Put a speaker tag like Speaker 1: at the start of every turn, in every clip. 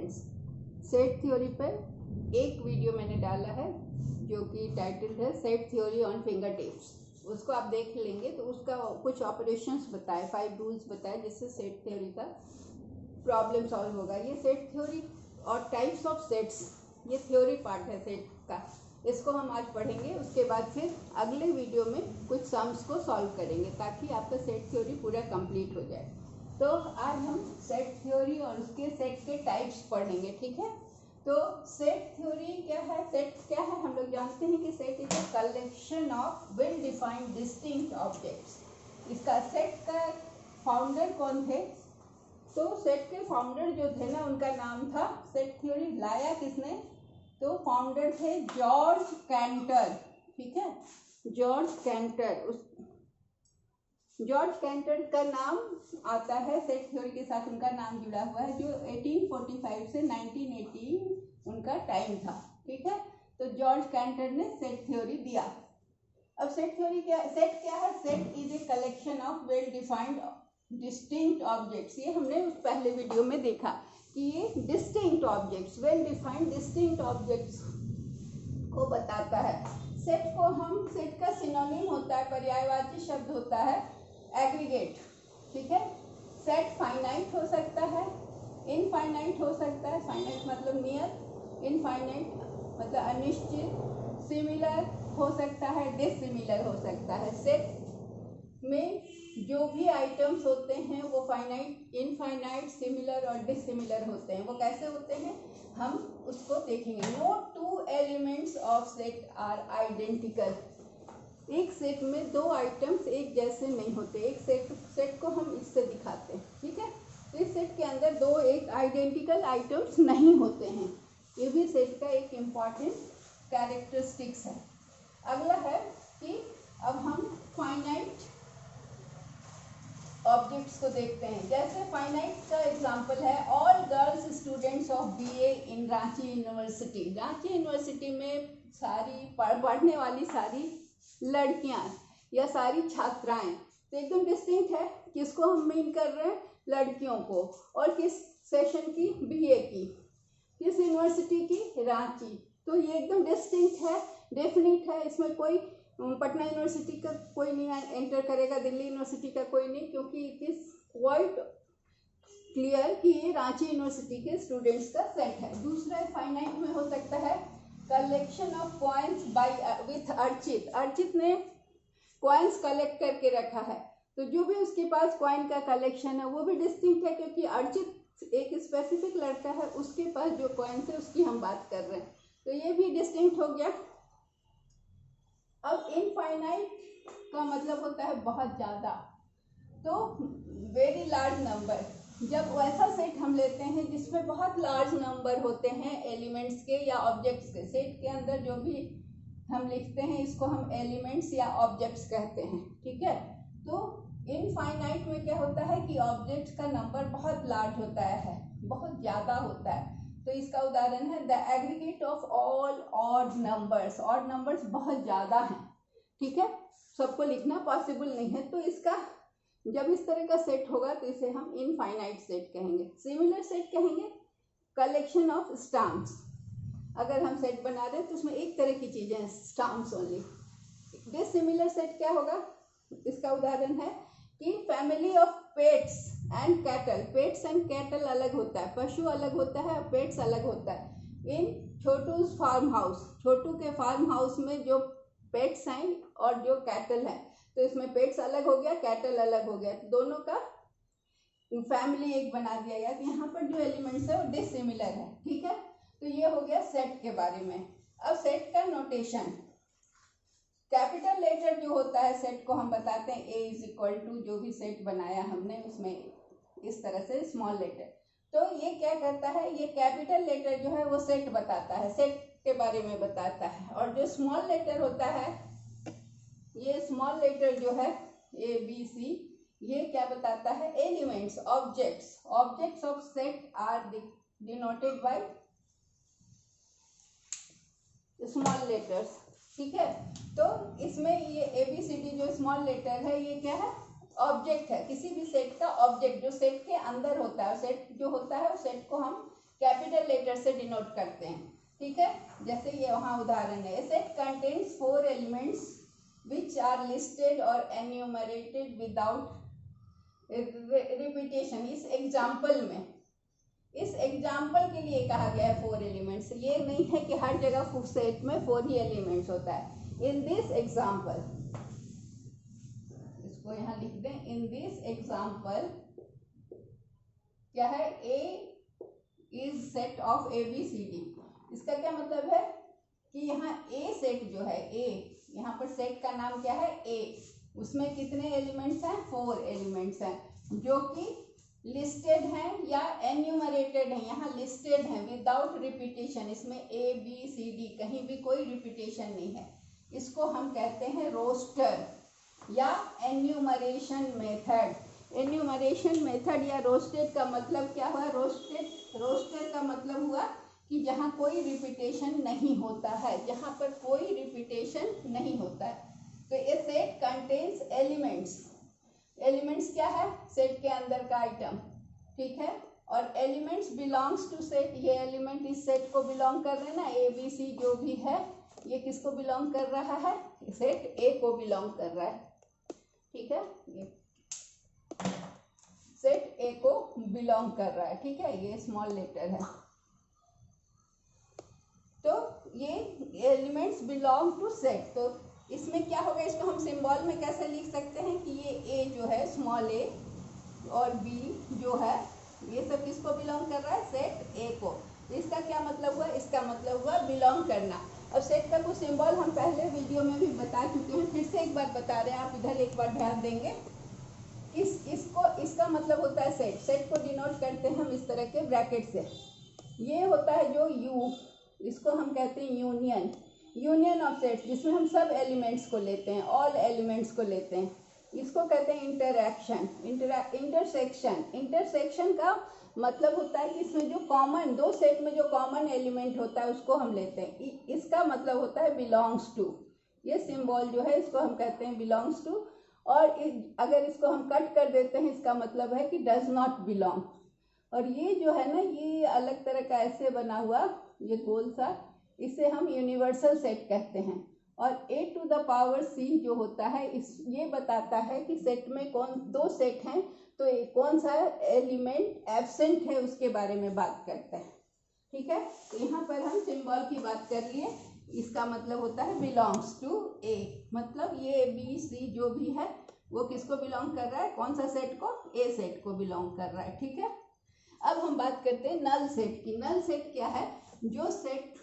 Speaker 1: Students, set theory पर एक video मैंने डाला है जो कि टाइटल्ड है set theory on finger tips. उसको आप देख लेंगे तो उसका कुछ ऑपरेशंस बताए, 5 रूल्स बताए जिससे सेट थ्योरी का प्रॉब्लम सॉल्व होगा। ये सेट थ्योरी और टाइप्स ऑफ सेट्स, ये थ्योरी पार्ट है सेट का, इसको हम आज पढ़ेंगे। उसके बाद फिर अगले वीडियो में कुछ सम्स को सॉल्व करेंगे ताकि आपका सेट थ्योरी पूरा कंप्लीट हो जाए। तो आज हम सेट थ्योरी और उसके सेट के टाइप्स पढ़ेंगे, ठीक है। तो सेट थ्योरी क्या है, सेट क्या है, हम लोग जानते हैं कि set is a collection of well defined distinct objects. इसका सेट का फाउंडर कौन थे? तो सेट के फाउंडर जो थे ना, उनका नाम था, सेट थ्योरी लाया किसने? तो फाउंडर थे जॉर्ज कैंटर, ठीक है, जॉर्ज कैंटर। जॉर्ज कैंटर का नाम आता है सेट थ्योरी के साथ, उनका नाम जुड़ा हुआ है, जो 1845 से 1918 उनका टाइम था, ठीक है। तो जॉर्ज कैंटर ने सेट थ्योरी दिया। अब सेट थ्योरी क्या, सेट क्या है? Set is a collection of well defined distinct objects. ये हमने उस पहले वीडियो में देखा कि ये distinct objects, well defined distinct objects को बताता है। सेट को हम, सेट का सिनोनिम होता है, पर्यायवाची शब्द होता है एग्रीगेट, ठीक है। सेट फाइनाइट हो सकता है, इनफाइनाइट हो सकता है, फाइनाइट मतलब नियर, इनफाइनाइट मतलब अनिश्चित, सिमिलर हो सकता है, डिसिमिलर हो सकता है। सेट में जो भी आइटम्स होते हैं वो फाइनाइट, इनफाइनाइट, सिमिलर और डिसिमिलर होते हैं। वो कैसे होते हैं हम उसको देखेंगे। No two elements of set are identical. एक सेट में दो आइटम्स एक जैसे नहीं होते। एक सेट को हम इससे दिखाते हैं, ठीक है। तो इस सेट के अंदर दो एक आइडेंटिकल आइटम्स नहीं होते हैं। ये भी सेट का एक इम्पॉर्टेंट कैरेक्टरिस्टिक्स है। अगला है कि अब हम फाइनाइट ऑब्जेक्ट्स को देखते हैं। जैसे फाइनाइट का एग्जांपल है all girls students of BA in Ranchi university. Ranchi university में सारी पढ़ने वाली सारी लड़कियां या सारी छात्राएं, तो एकदम डिस्टिंक्ट है। किसको हम मीन कर रहे हैं? लड़कियों को। और किस सेशन की? बीए की। किस यूनिवर्सिटी की? रांची। तो ये एकदम डिस्टिंक्ट है, डेफिनिट है। इसमें कोई पटना यूनिवर्सिटी का कोई नहीं एंटर करेगा, दिल्ली यूनिवर्सिटी का कोई नहीं, क्योंकि इट इज क्वाइट क्लियर कि ये रांची यूनिवर्सिटी के स्टूडेंट्स का सेट है। दूसरा फाइनाइट में हो सकता है collection of coins by with Archit. Archit ने कॉइन्स कलेक्ट करके रखा है, तो जो भी उसके पास कॉइन का कलेक्शन है वो भी डिस्टिंक्ट है, क्योंकि अर्चित एक स्पेसिफिक लड़का है, उसके पास जो कॉइन्स है उसकी हम बात कर रहे हैं, तो ये भी डिस्टिंक्ट हो गया। अब इनफाइनाइट का मतलब होता है बहुत ज़्यादा, तो वेरी लार्ज नंबर। जब वैसा सेट हम लेते हैं जिसमें बहुत लार्ज नंबर होते हैं एलिमेंट्स के या ऑब्जेक्ट्स के, सेट के अंदर जो भी हम लिखते हैं इसको हम एलिमेंट्स या ऑब्जेक्ट्स कहते हैं, ठीक है। तो इनफाइनाइट में क्या होता है कि ऑब्जेक्ट्स का नंबर बहुत लार्ज होता है, बहुत ज़्यादा होता है। तो इसका उदाहरण है the aggregate of all odd numbers. Odd numbers बहुत ज़्यादा हैं, ठीक है, सबको लिखना पॉसिबल नहीं है। तो इसका जब इस तरह का सेट होगा तो इसे हम इनफाइनाइट सेट कहेंगे। सिमिलर सेट कहेंगे कलेक्शन ऑफ स्टाम्प्स। अगर हम सेट बना रहे हैं तो उसमें एक तरह की चीज़ें हैं, स्टाम्प्स ओनली। डिसिमिलर सेट क्या होगा? इसका उदाहरण है कि family of pets and cattle. Pets and cattle अलग होता है, पशु अलग होता है और पेट्स अलग होता है। इन छोटू's फार्म हाउस, छोटू के फार्म हाउस में जो पेट्स हैं और जो कैटल है, तो इसमें पेट्स अलग हो गया, कैटल अलग हो गया, दोनों का फैमिली एक बना दिया गया। तो यहाँ पर जो एलिमेंट्स है वो डिसिमिलर है, ठीक है। तो ये हो गया सेट के बारे में। अब सेट का नोटेशन, कैपिटल लेटर जो होता है सेट को हम बताते हैं ए इज इक्वल टू, जो भी सेट बनाया हमने उसमें इस तरह से स्मॉल लेटर। तो ये क्या करता है, ये कैपिटल लेटर जो है वो सेट बताता है, सेट के बारे में बताता है। और जो स्मॉल लेटर होता है, ये स्मॉल लेटर जो है ए बी सी, ये क्या बताता है? Elements, objects. Objects of set are denoted by small letters, ठीक है। तो इसमें ये ABCD जो स्मॉल लेटर है ये क्या है? ऑब्जेक्ट है, किसी भी सेट का ऑब्जेक्ट जो सेट के अंदर होता है। सेट जो होता है सेट को हम कैपिटल लेटर से डिनोट करते हैं, ठीक है। जैसे ये वहाँ उदाहरण है, a set contains 4 elements which are listed और एन्यूमरेटेड विदाउट रिपीटेशन। इस एग्जाम्पल में, इस एग्जाम्पल के लिए कहा गया है 4 एलिमेंट्स। ये नहीं है कि हर जगह सेट में 4 ही एलिमेंट्स होता है। इन दिस एग्जाम्पल, इसको यहाँ लिख दें, इन दिस एग्जाम्पल क्या है, A is set of A B C D. इसका क्या मतलब है कि यहाँ ए सेट जो है, ए यहाँ पर सेट का नाम क्या है, ए, उसमें कितने एलिमेंट्स हैं, 4 एलिमेंट्स हैं, जो कि लिस्टेड हैं या एन्यूमरेटेड हैं। यहाँ लिस्टेड हैं विदाउट रिपीटेशन, इसमें ए बी सी डी कहीं भी कोई रिपीटेशन नहीं है। इसको हम कहते हैं रोस्टर या एन्यूमरेशन मेथड। एन्यूमरेशन मेथड या रोस्टेड का मतलब क्या हुआ, रोस्टर का मतलब हुआ कि जहाँ कोई रिपीटेशन नहीं होता है, जहाँ पर कोई रिपीटेशन नहीं होता है। तो ये सेट कंटेन्स एलिमेंट्स, एलिमेंट्स क्या है, सेट के अंदर का आइटम, ठीक है। और एलिमेंट्स बिलोंग्स टू सेट, ये एलिमेंट इस सेट को बिलोंग कर रहे हैं ना, ए बी सी जो भी है, ये किसको बिलोंग कर रहा है, सेट ए को बिलोंग कर रहा है, ठीक है। ये सेट ए को बिलोंग कर रहा है, ठीक है। ये स्मॉल लेटर है, तो ये एलिमेंट्स बिलोंग टू सेट। तो इसमें क्या होगा, इसको हम सिंबल में कैसे लिख सकते हैं कि ये ए जो है, स्मॉल ए, और बी जो है, ये सब किसको बिलोंग कर रहा है, सेट ए को। तो इसका क्या मतलब हुआ, इसका मतलब हुआ बिलोंग करना। अब सेट का कुछ सिंबल हम पहले वीडियो में भी बता चुके हैं, फिर से एक बार बता रहे हैं, आप इधर एक बार ध्यान देंगे। इसका मतलब होता है सेट, सेट को डिनोट करते हैं हम इस तरह के ब्रैकेट से। ये होता है जो यू, इसको हम कहते हैं यूनियन, यूनियन ऑफ सेट्स, जिसमें हम सब एलिमेंट्स को लेते हैं, ऑल एलिमेंट्स को लेते हैं। इसको कहते हैं इंटरैक्शन, इंटरसेक्शन। इंटरसेक्शन का मतलब होता है कि इसमें जो कॉमन, दो सेट में जो कॉमन एलिमेंट होता है उसको हम लेते हैं। इसका मतलब होता है बिलोंग्स टू। ये सिंबल जो है इसको हम कहते हैं बिलोंग्स टू। और अगर इसको हम कट कर देते हैं, इसका मतलब है कि डज नॉट बिलोंग। और ये जो है ना, ये अलग तरह का ऐसे बना हुआ, ये गोल सा, इसे हम यूनिवर्सल सेट कहते हैं। और ए टू द पावर सी जो होता है, ये बताता है कि सेट में दो सेट हैं, तो कौन सा एलिमेंट एब्सेंट है उसके बारे में बात करता है, ठीक है। तो यहाँ पर हम सिंबल की बात कर लिए, इसका मतलब होता है बिलोंग्स टू ए, मतलब ये बी सी जो भी है वो किसको बिलोंग कर रहा है, कौन सा सेट को, ए सेट को बिलोंग कर रहा है, ठीक है। अब हम बात करते हैं नल सेट की। नल सेट क्या है, जो सेट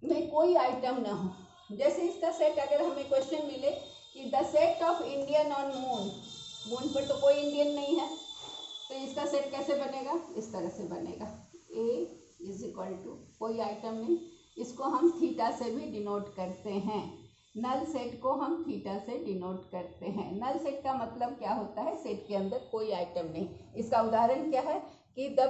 Speaker 1: में कोई आइटम ना हो। जैसे इसका सेट, अगर हमें क्वेश्चन मिले कि the set of Indian on moon, moon पर तो कोई इंडियन नहीं है, तो इसका सेट कैसे बनेगा, इस तरह से बनेगा, ए इज इक्वल टू कोई आइटम नहीं, इसको हम थीटा से भी डिनोट करते हैं। नल सेट को हम थीटा से डिनोट करते हैं। नल सेट का मतलब क्या होता है, सेट के अंदर कोई आइटम नहीं। इसका उदाहरण क्या है कि the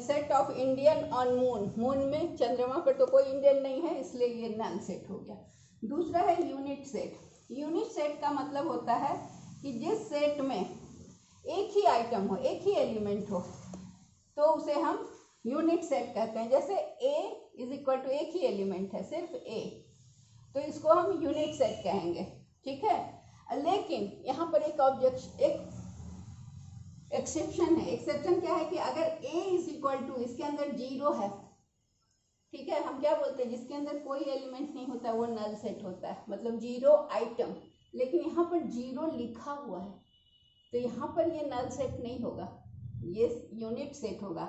Speaker 1: set of Indian on moon, moon में, चंद्रमा पर तो कोई इंडियन नहीं है, इसलिए ये नल सेट हो गया। दूसरा है यूनिट सेट। यूनिट सेट का मतलब होता है कि जिस सेट में एक ही आइटम हो, एक ही एलिमेंट हो, तो उसे हम यूनिट सेट कहते हैं। जैसे ए इज इक्वल टू एक ही एलिमेंट है, सिर्फ ए, तो इसको हम यूनिट सेट कहेंगे, ठीक है। लेकिन यहाँ पर एक एक्सेप्शन है। एक्सेप्शन क्या है कि अगर ए इज इक्वल टू, इसके अंदर 0 है, ठीक है, हम क्या बोलते हैं, जिसके अंदर कोई एलिमेंट नहीं होता वो नल सेट होता है, मतलब 0 आइटम। लेकिन यहाँ पर 0 लिखा हुआ है, तो यहाँ पर ये नल सेट नहीं होगा, ये यूनिट सेट होगा।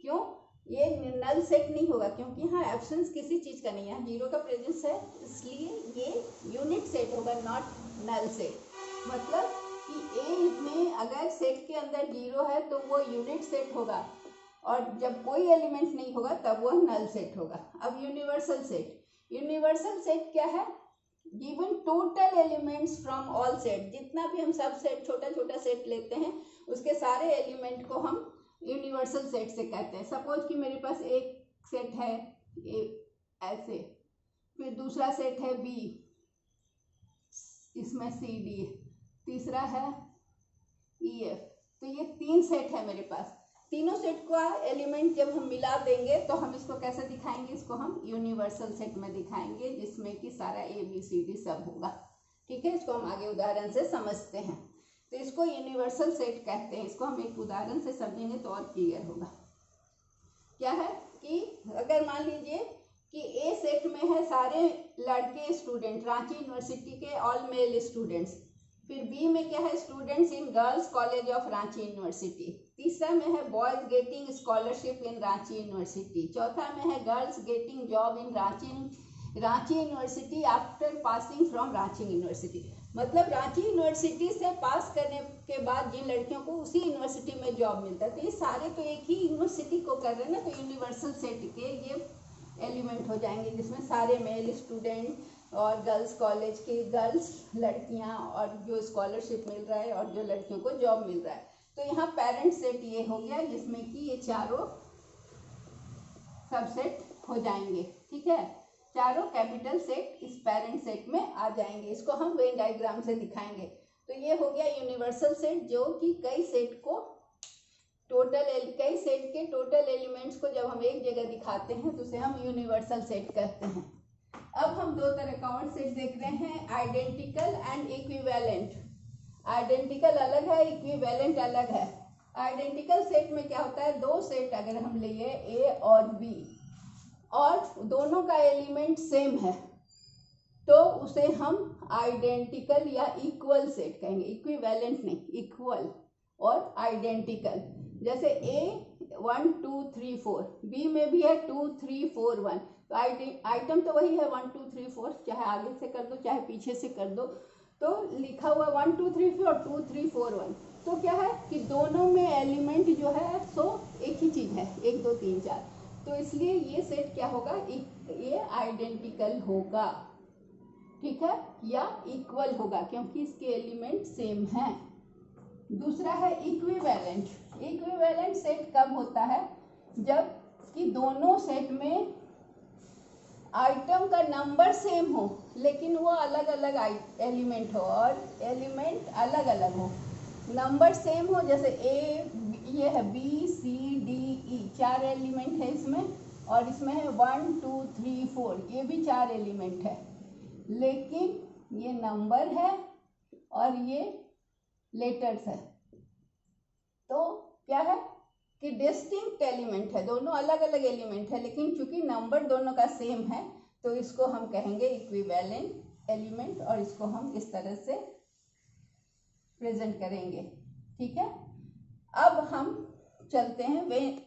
Speaker 1: क्यों, ये नल सेट नहीं होगा क्योंकि यहाँ एब्सेंस किसी चीज़ का नहीं है, 0 का प्रेजेंस है, इसलिए ये यूनिट सेट होगा, नॉट नल सेट। मतलब कि ए में अगर सेट के अंदर 0 है तो वो यूनिट सेट होगा, और जब कोई एलिमेंट नहीं होगा तब वो नल सेट होगा। अब यूनिवर्सल सेट, यूनिवर्सल सेट क्या है, given total elements from all set, जितना भी हम सब सेट, छोटा छोटा सेट लेते हैं, उसके सारे एलिमेंट को हम यूनिवर्सल सेट से कहते हैं। सपोज कि मेरे पास एक सेट है ए ऐसे, फिर दूसरा सेट है बी, इसमें सी डी, तीसरा है ई एफ, तो ये 3 सेट है मेरे पास। तीनों सेट का एलिमेंट जब हम मिला देंगे तो हम इसको कैसे दिखाएंगे, इसको हम यूनिवर्सल सेट में दिखाएंगे जिसमें कि सारा ABCD सब होगा। ठीक है, इसको हम आगे उदाहरण से समझते हैं। तो इसको यूनिवर्सल सेट कहते हैं। इसको हम एक उदाहरण से समझेंगे तो और क्लियर होगा। क्या है कि अगर मान लीजिए कि ए सेट में है सारे लड़के स्टूडेंट, रांची यूनिवर्सिटी के ऑल मेल स्टूडेंट्स। फिर बी में क्या है, students in girls college of Ranchi university. तीसरा में है boys getting scholarship in Ranchi university. चौथा में है girls getting job in Ranchi university after passing from Ranchi university. मतलब रांची यूनिवर्सिटी से पास करने के बाद जिन लड़कियों को उसी यूनिवर्सिटी में जॉब मिलता है, तो ये सारे तो एक ही यूनिवर्सिटी को कर रहे हैं ना, तो यूनिवर्सल सेट के ये एलिमेंट हो जाएंगे जिसमें सारे मेल स्टूडेंट और गर्ल्स कॉलेज की गर्ल्स लड़कियां और जो स्कॉलरशिप मिल रहा है और जो लड़कियों को जॉब मिल रहा है। तो यहाँ पेरेंट सेट ये हो गया जिसमें कि ये चारों सबसेट हो जाएंगे। ठीक है, चारों कैपिटल सेट इस पेरेंट सेट में आ जाएंगे। इसको हम वेन डायग्राम से दिखाएंगे। तो ये हो गया यूनिवर्सल सेट जो कि कई सेट के टोटल एलिमेंट्स को जब हम एक जगह दिखाते हैं तो उसे हम यूनिवर्सल सेट कहते हैं। अब हम दो तरह का और सेट देख रहे हैं, आइडेंटिकल एंड इक्विवेलेंट। आइडेंटिकल अलग है, इक्विवेलेंट अलग है। आइडेंटिकल सेट में क्या होता है, दो सेट अगर हम लिए ए और बी और दोनों का एलिमेंट सेम है तो उसे हम आइडेंटिकल या इक्वल सेट कहेंगे। इक्विवेलेंट नहीं, इक्वल और आइडेंटिकल। जैसे ए 1 2 3 4, बी में भी है 2 3 4 1। तो आइटम तो वही है 1 2 3 4, चाहे आगे से कर दो चाहे पीछे से कर दो, तो लिखा हुआ 1 2 3 4 2 3 4 1। तो क्या है कि दोनों में एलिमेंट जो है सो एक ही चीज है, 1 2 3 4। तो इसलिए ये सेट क्या होगा, ये आइडेंटिकल होगा। ठीक है, या इक्वल होगा क्योंकि इसके एलिमेंट सेम हैं। दूसरा है इक्विवेलेंट। इक्विवेलेंट सेट कब होता है, जब कि दोनों सेट में आइटम का नंबर सेम हो लेकिन वो अलग अलग एलिमेंट हो और एलिमेंट अलग अलग हो। नंबर सेम हो, जैसे ए ये है B C D E, 4 element है इसमें, और इसमें है 1 2 3 4, ये भी 4 एलिमेंट है, लेकिन ये नंबर है और ये लेटर्स है। तो क्या है कि डिस्टिंक्ट एलिमेंट है, दोनों अलग अलग एलिमेंट है, लेकिन चूंकि नंबर दोनों का सेम है तो इसको हम कहेंगे इक्विवेलेंट एलिमेंट और इसको हम इस तरह से प्रेजेंट करेंगे। ठीक है, अब हम चलते हैं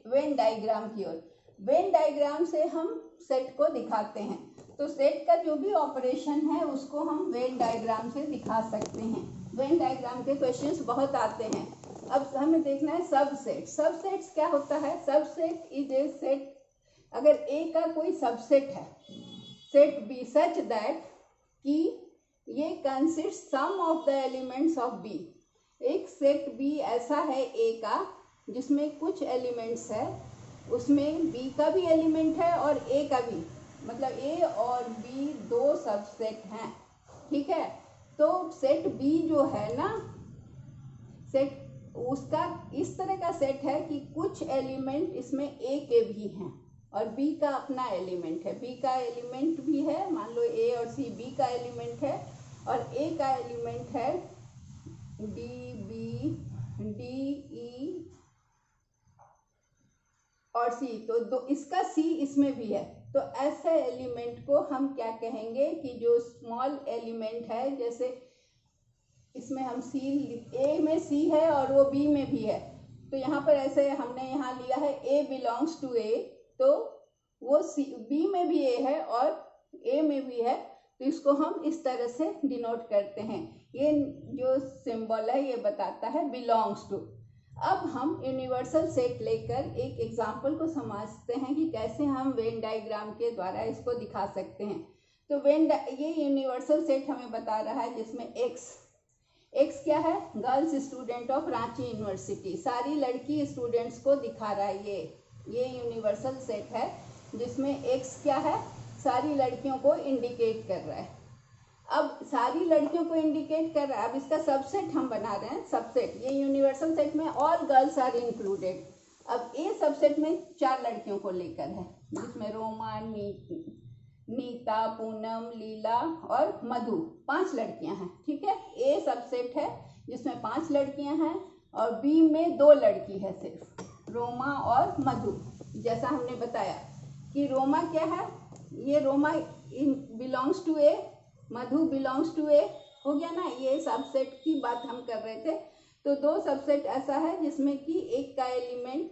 Speaker 1: वेन डायग्राम की ओर। वेन डायग्राम से हम सेट को दिखाते हैं। तो सेट का जो भी ऑपरेशन है उसको हम वेन डायग्राम से दिखा सकते हैं। वेन डायग्राम के क्वेश्चंस बहुत आते हैं। अब हमें देखना है सबसेट। सबसेट्स क्या होता है, सबसेट इज ए सेट, अगर ए का कोई सबसेट है, सेट बी सच दैट कि ये consist some of the elements of B. एक सेट बी ऐसा है ए का जिसमें कुछ एलिमेंट्स है, उसमें बी का भी एलिमेंट है और ए का भी, मतलब ए और बी दो सबसेट हैं। ठीक है, तो सेट बी जो है ना, सेट उसका इस तरह का सेट है कि कुछ एलिमेंट इसमें ए के भी हैं और बी का अपना एलिमेंट है। बी का एलिमेंट भी है, मान लो ए और सी बी का एलिमेंट है और ए का एलिमेंट है डी बी डी ई और सी, तो इसका सी इसमें भी है। तो ऐसे एलिमेंट को हम क्या कहेंगे कि जो स्मॉल एलिमेंट है, जैसे इसमें हम सी, ए में सी है और वो बी में भी है, तो यहाँ पर ऐसे हमने यहाँ लिया है ए बिलोंग्स टू ए, तो वो सी बी में भी ए है और ए में भी है, तो इसको हम इस तरह से डिनोट करते हैं। ये जो सिंबल है ये बताता है बिलोंग्स टू। अब हम यूनिवर्सल सेट लेकर एक एग्जाम्पल को समझते हैं कि कैसे हम वेन डायग्राम के द्वारा इसको दिखा सकते हैं। तो ये यूनिवर्सल सेट हमें बता रहा है जिसमें एक्स क्या है, girls student of Ranchi university, सारी लड़की स्टूडेंट्स को दिखा रहा है। ये यूनिवर्सल सेट है जिसमें एक्स क्या है, सारी लड़कियों को इंडिकेट कर रहा है। अब सारी लड़कियों को इंडिकेट कर रहा है, अब इसका सबसेट हम बना रहे हैं। सबसेट, ये यूनिवर्सल सेट में ऑल गर्ल्स आर इंक्लूडेड, अब ए सबसेट में 4 लड़कियों को लेकर है, जिसमें रोमा, नीता, पूनम, लीला और मधु 5 लड़कियां हैं। ठीक है, ए सबसेट है जिसमें 5 लड़कियां हैं और बी में 2 लड़की है, सिर्फ रोमा और मधु। जैसा हमने बताया कि रोमा क्या है, ये Roma belongs to A, Madhu belongs to A, हो गया ना। ये सबसेट की बात हम कर रहे थे। तो 2 सबसेट ऐसा है जिसमें कि एक का एलिमेंट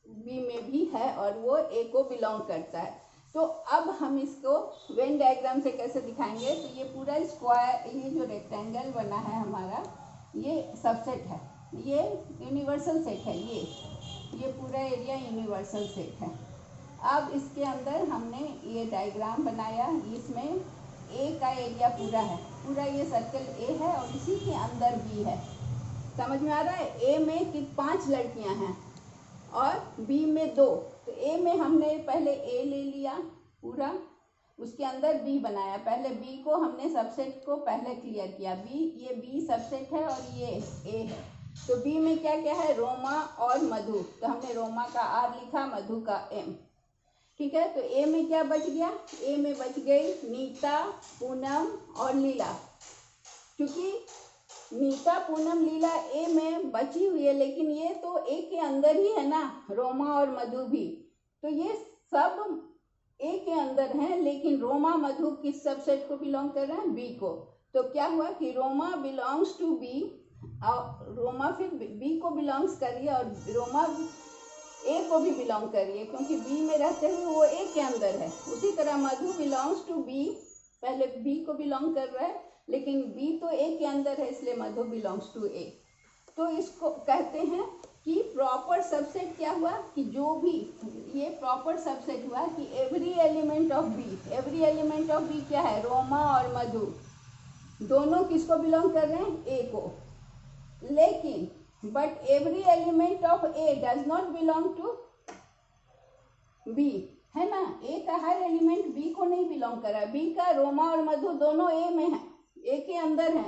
Speaker 1: बी में भी है और वो ए को बिलोंग करता है। तो अब हम इसको वेन डायग्राम से कैसे दिखाएंगे, तो ये पूरा स्क्वायर, ये जो रेक्टेंगल बना है हमारा, ये सबसेट है, ये यूनिवर्सल सेट है, ये पूरा एरिया यूनिवर्सल सेट है। अब इसके अंदर हमने ये डायग्राम बनाया, इसमें ए का एरिया पूरा है, पूरा ये सर्कल ए है और इसी के अंदर बी है। समझ में आ रहा है? ए में कि 5 लड़कियां हैं और बी में 2। तो ए में हमने पहले ए ले लिया पूरा, उसके अंदर बी बनाया। पहले बी को हमने सबसेट को पहले क्लियर किया, बी, ये बी सबसेट है और ये ए है। तो बी में क्या क्या है, रोमा और मधु। तो हमने रोमा का आर लिखा, मधु का एम। ठीक है, तो ए में क्या बच गया, ए में बच गई नीता, पूनम और लीला। क्योंकि नीता, पूनम, लीला ए में बची हुई है, लेकिन ये तो ए के अंदर ही है ना, रोमा और मधु भी। तो ये सब ए के अंदर हैं, लेकिन रोमा, मधु किस सबसेट को बिलोंग कर रहे हैं, बी को। तो क्या हुआ कि रोमा बिलोंग्स टू बी, और रोमा फिर बी को बिलोंग्स कर रही है और रोमा ए को भी बिलोंग कर रही है, क्योंकि बी में रहते हुए वो ए के अंदर है। उसी तरह मधु बिलोंग्स टू बी, पहले बी को बिलोंग कर रहा है, लेकिन बी तो ए के अंदर है, इसलिए मधु बिलोंग्स टू ए। तो इसको कहते हैं कि प्रॉपर सबसेट क्या हुआ, कि जो भी ये प्रॉपर सबसेट हुआ कि every element of B, every element of B क्या है, रोमा और मधु दोनों किसको बिलोंग कर रहे हैं, ए को। लेकिन but every element of A does not belong to B, है ना। ए का हर एलिमेंट बी को नहीं बिलोंग कर रहा है। बी का रोमा और मधु दोनों ए में है, ए के अंदर है,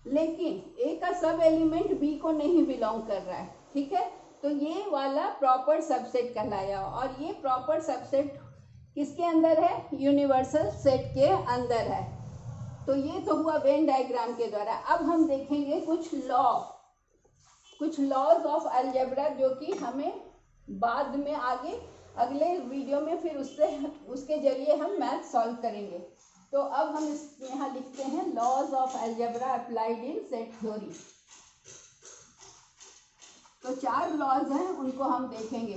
Speaker 1: लेकिन ए का सब एलिमेंट बी को नहीं बिलोंग कर रहा है। ठीक है, तो ये वाला प्रॉपर सबसेट कहलाया। और ये प्रॉपर सबसेट किसके अंदर है, यूनिवर्सल सेट के अंदर है। तो ये तो हुआ वेन डायग्राम के द्वारा। अब हम देखेंगे कुछ लॉज ऑफ अलजेब्रा, जो कि हमें बाद में आगे अगले वीडियो में फिर उसके जरिए हम मैथ सॉल्व करेंगे। तो अब हम यहाँ लिखते हैं laws of algebra applied in set theory. तो 4 लॉज हैं, उनको हम देखेंगे।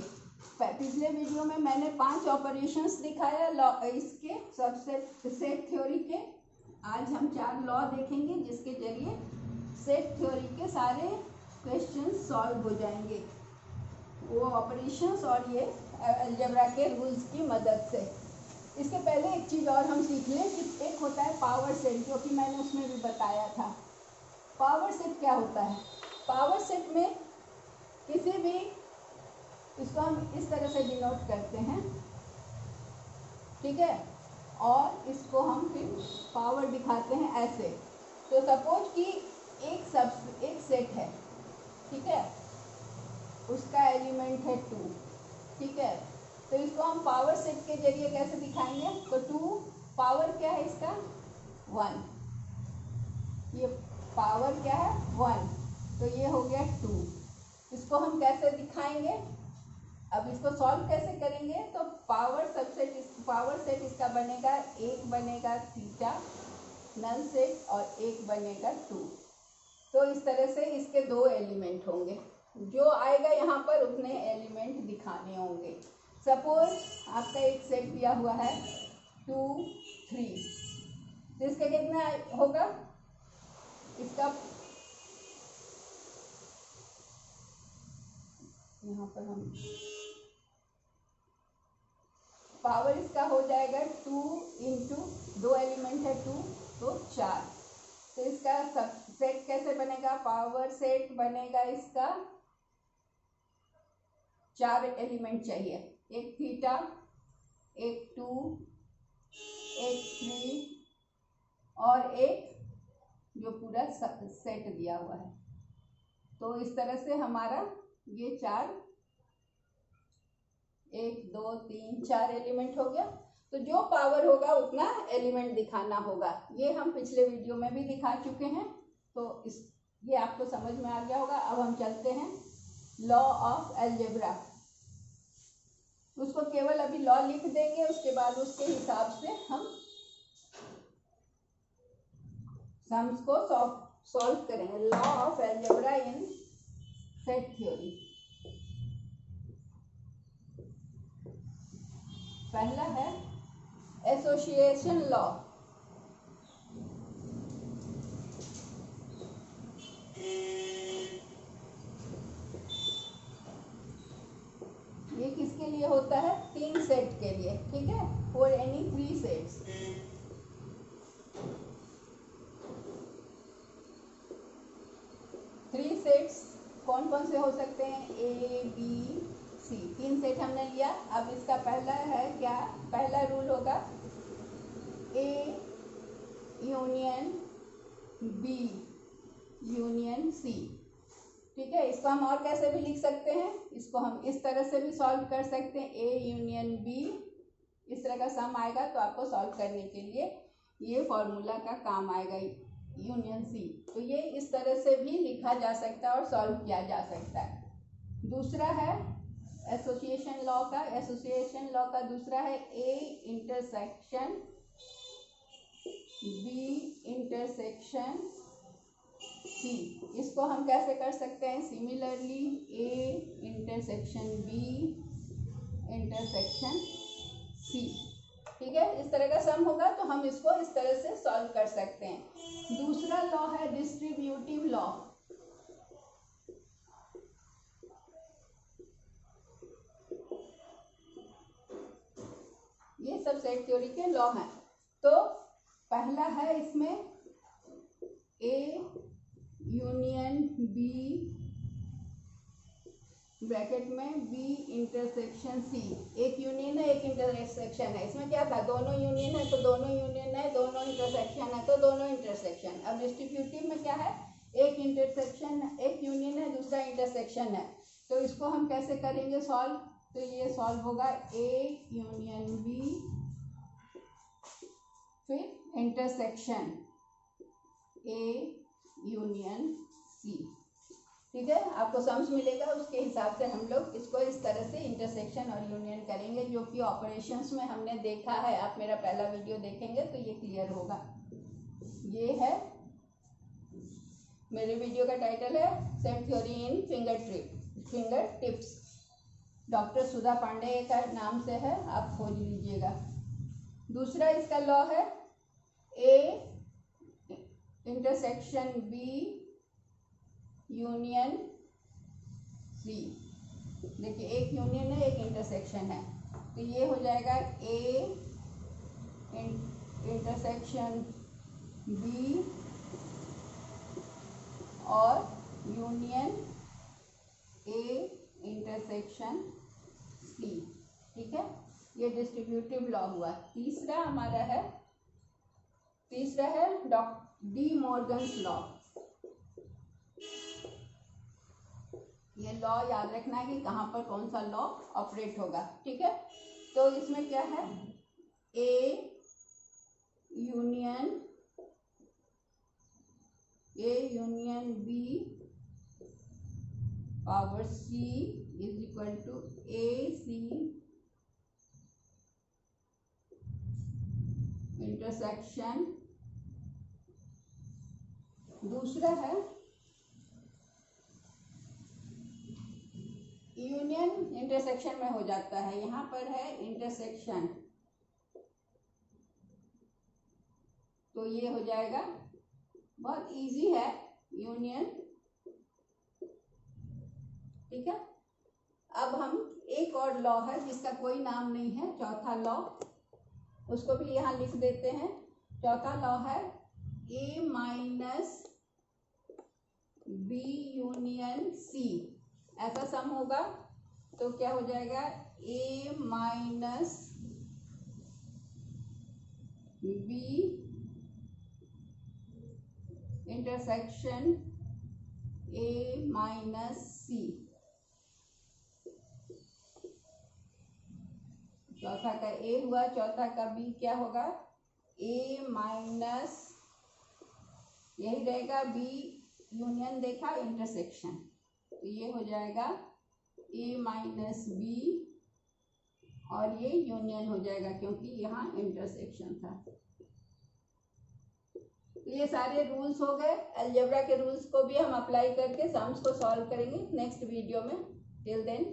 Speaker 1: पिछले वीडियो में मैंने 5 ऑपरेशंस दिखाया इसके सबसेट सेट थ्योरी के। आज हम 4 लॉ देखेंगे, जिसके जरिए सेट थ्योरी के सारे क्वेश्चंस सॉल्व हो जाएंगे, वो ऑपरेशंस और ये अलजेब्रा के रूल्स की मदद से। इसके पहले एक चीज़ और हम सीख लें कि एक होता है पावर सेट, जो कि मैंने उसमें भी बताया था। पावर सेट क्या होता है, पावर सेट में किसी भी, इसको हम इस तरह से डिनोट करते हैं, ठीक है, और इसको हम फिर पावर दिखाते हैं ऐसे। तो सपोज कि एक सेट है, ठीक है, उसका एलिमेंट है 2, ठीक है। तो इसको हम पावर सेट के जरिए कैसे दिखाएंगे, तो 2 पावर क्या है इसका 1, ये पावर क्या है 1, तो ये हो गया 2। इसको हम कैसे दिखाएंगे, अब इसको सॉल्व कैसे करेंगे, तो पावर सेट इसका बनेगा, एक बनेगा थीटा नल सेट और एक बनेगा 2। तो इस तरह से इसके 2 एलिमेंट होंगे, जो आएगा यहाँ पर उतने एलिमेंट दिखाने होंगे। सपोज आपका एक सेट दिया हुआ है 2, 3, तो इसका कितना होगा, इसका यहाँ पर हम पावर इसका हो जाएगा 2 इंटू 2 एलिमेंट है 2, तो 4। तो इसका सब सेट कैसे बनेगा, पावर सेट बनेगा इसका 4 एलिमेंट चाहिए, एक थीटा, एक 2, एक 3 और एक जो पूरा सेट दिया हुआ है। तो इस तरह से हमारा ये 4 1 2 3 4 एलिमेंट हो गया। तो जो पावर होगा उतना एलिमेंट दिखाना होगा। ये हम पिछले वीडियो में भी दिखा चुके हैं, तो ये आपको समझ में आ गया होगा। अब हम चलते हैं लॉ ऑफ अलजेब्रा। उसको केवल अभी लॉ लिख देंगे, उसके बाद उसके हिसाब से हम सम्स को सॉल्व करेंगे। Law of algebra in set theory. पहला है एसोसिएशन लॉ। ये किसके लिए होता है? 3 सेट के लिए, ठीक है, फॉर एनी 3 सेट्स। कौन कौन से हो सकते हैं? A B C, 3 सेट हमने लिया। अब इसका पहला है क्या? पहला रूल होगा A union B union C, ठीक है। इसको हम और कैसे भी लिख सकते हैं, इसको हम इस तरह से भी सॉल्व कर सकते हैं। A यूनियन B, इस तरह का सम आएगा तो आपको सॉल्व करने के लिए ये फॉर्मूला का काम आएगा, यूनियन C। तो ये इस तरह से भी लिखा जा सकता है और सॉल्व किया जा सकता है। दूसरा है एसोसिएशन लॉ का। एसोसिएशन लॉ का दूसरा है A intersection B intersection C। इसको हम कैसे कर सकते हैं? Similarly A intersection B intersection C, ठीक है। इस तरह का सम होगा तो हम इसको इस तरह से सॉल्व कर सकते हैं। दूसरा लॉ है डिस्ट्रीब्यूटिव लॉ। ये सब सेट थ्योरी के लॉ हैं। तो पहला है इसमें A यूनियन B ब्रैकेट में B इंटरसेक्शन C। एक यूनियन है, एक इंटरसेक्शन है। इसमें क्या था? दोनों यूनियन है तो दोनों यूनियन है, दोनों इंटरसेक्शन है तो दोनों इंटरसेक्शन। अब डिस्ट्रीब्यूटिव में क्या है? एक इंटरसेक्शन, एक यूनियन है, दूसरा इंटरसेक्शन है। तो इसको हम कैसे करेंगे सॉल्व? तो ये सॉल्व होगा A यूनियन B फिर इंटरसेक्शन A यूनियन C, ठीक है। आपको सम्स मिलेगा, उसके हिसाब से हम लोग इसको इस तरह से इंटरसेक्शन और यूनियन करेंगे, जो कि ऑपरेशंस में हमने देखा है। आप मेरा पहला वीडियो देखेंगे तो ये क्लियर होगा। ये है मेरे वीडियो का टाइटल है set theory in finger tips. Doctor सुधा पांडे का नाम से है, आप खोज लीजिएगा। दूसरा इसका लॉ है A intersection B union C। देखिए एक यूनियन है, एक इंटरसेक्शन है, तो ये हो जाएगा A इंटरसेक्शन B और यूनियन A इंटरसेक्शन C, ठीक है। ये डिस्ट्रीब्यूटिव लॉ हुआ। तीसरा हमारा है डी मॉर्गन्स लॉ। ये लॉ याद रखना है कि कहाँ पर कौन सा लॉ ऑपरेट होगा, ठीक है। तो इसमें क्या है? A union B power C is equal to AC intersection. दूसरा है यूनियन इंटरसेक्शन में हो जाता है, यहाँ पर है इंटरसेक्शन, तो ये हो जाएगा, बहुत इजी है, यूनियन, ठीक है। अब हम एक और लॉ है जिसका कोई नाम नहीं है, चौथा लॉ, उसको भी यहाँ लिख देते हैं। चौथा लॉ है A minus B union C। ऐसा सम होगा तो क्या हो जाएगा? A minus B intersection A minus C। चौथा का ए हुआ, चौथा का बी क्या होगा, ए माइनस, यही रहेगा बी यूनियन देखा इंटरसेक्शन, तो ये हो जाएगा ए माइनस बी और ये यूनियन हो जाएगा क्योंकि यहाँ इंटरसेक्शन था। तो ये सारे रूल्स हो गए। अलजेब्रा के रूल्स को भी हम अप्लाई करके सम्स को सॉल्व करेंगे नेक्स्ट वीडियो में। Till then